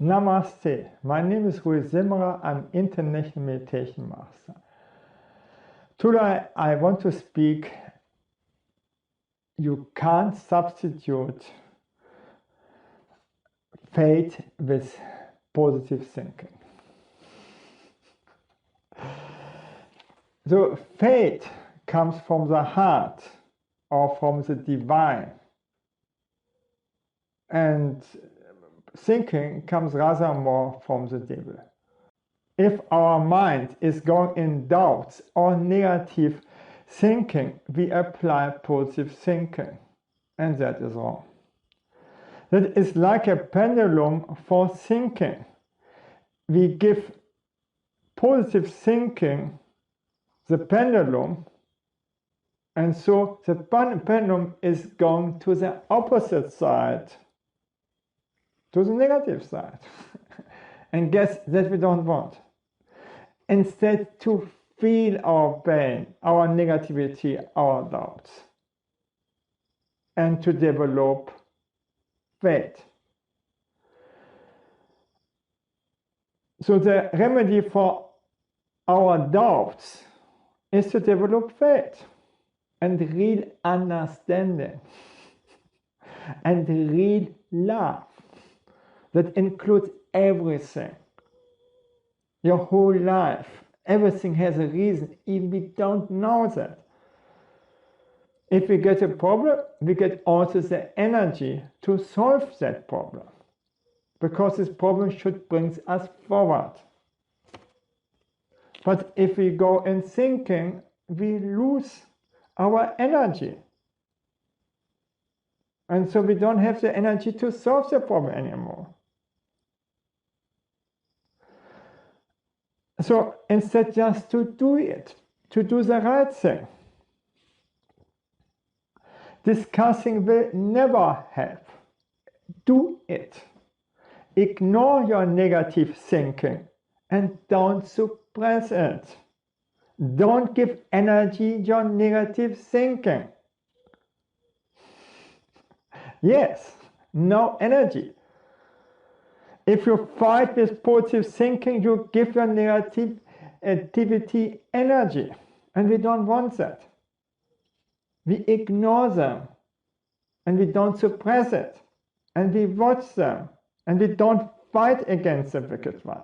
Namaste. My name is Rui Simmerer. I'm International Meditation Master. Today I want to speak. You can't substitute faith with positive thinking. So faith comes from the heart or from the divine, and thinking comes rather more from the devil. If our mind is going in doubts or negative thinking, we apply positive thinking, and that is wrong. That is like a pendulum for thinking. We give positive thinking the pendulum, and so the pendulum is going to the opposite side, to the negative side. And guess that we don't want. Instead, to feel our pain, our negativity, our doubts, and to develop faith. So the remedy for our doubts is to develop faith and real understanding and real love that includes everything. Your whole life, everything has a reason, even we don't know that. If we get a problem, we get also the energy to solve that problem, because this problem should bring us forward. But if we go in thinking, we lose our energy. And so we don't have the energy to solve the problem anymore. So instead, just to do it, to do the right thing. Discussing will never help. Do it. Ignore your negative thinking and don't suppress it. Don't give energy to your negative thinking. Yes, no energy. If you fight with positive thinking, you give your negativity energy, and we don't want that. We ignore them, and we don't suppress it, and we watch them, and we don't fight against the wicked one.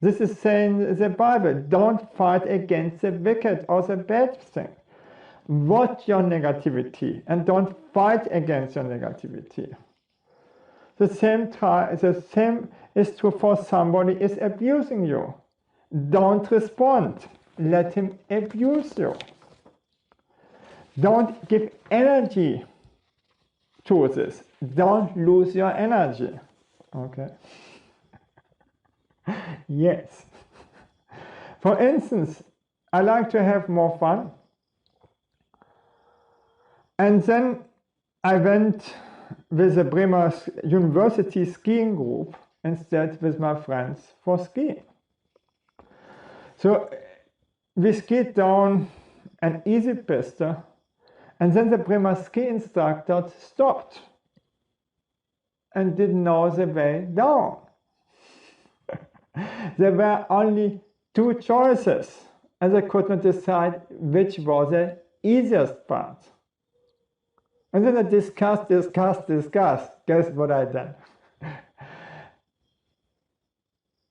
This is saying in the Bible, don't fight against the wicked or the bad thing. Watch your negativity and don't fight against your negativity. The same is true for somebody is abusing you. Don't respond. Let him abuse you. Don't give energy to this. Don't lose your energy. Okay? Yes. For instance, I like to have more fun. And then I went with the Bremer University skiing group instead with my friends for skiing. So we skied down an easy piste, and then the Bremer ski instructor stopped and didn't know the way down. There were only two choices, and they could not decide which was the easiest part. And then I discussed. Guess what I done?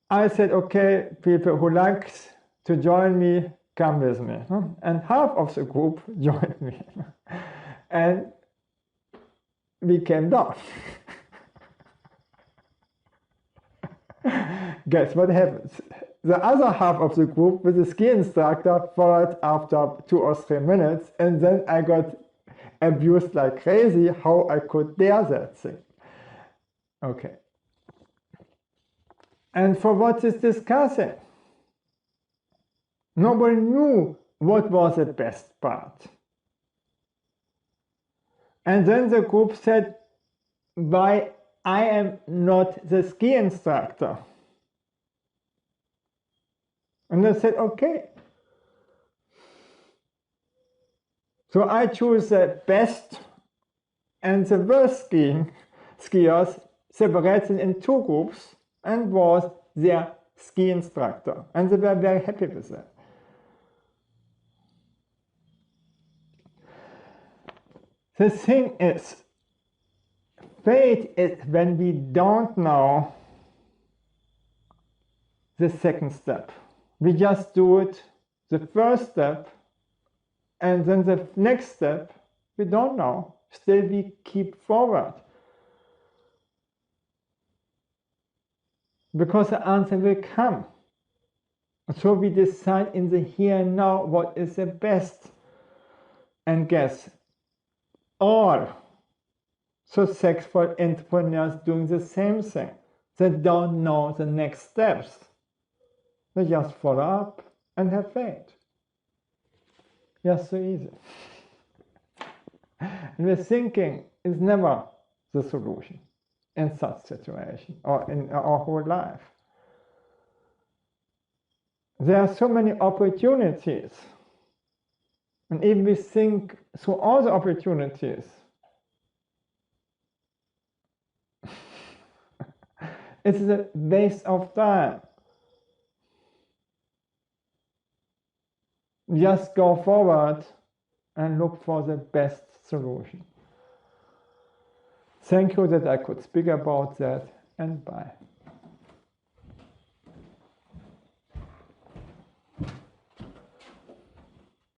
I said, okay, people who likes to join me, come with me. And half of the group joined me. And we came down. Guess what happens? The other half of the group with the ski instructor followed after 2 or 3 minutes, and then I got abused like crazy how I could dare that thing. Okay. And for what is discussing? Nobody knew what was the best part. And then the group said, why I am not the ski instructor. And I said, okay. So I choose the best and the worst skiers, separated in 2 groups, and was their ski instructor, and they were very happy with that. The thing is, faith is when we don't know the second step. We just do it, the first step, and then the next step, we don't know. Still we keep forward. Because the answer will come. So we decide in the here and now what is the best. And guess, all successful entrepreneurs doing the same thing. They don't know the next steps. They just follow up and have faith. Just so easy. And the thinking is never the solution in such situation or in our whole life. There are so many opportunities. And if we think through all the opportunities, it's a waste of time. Just go forward and look for the best solution. Thank you that I could speak about that, and bye.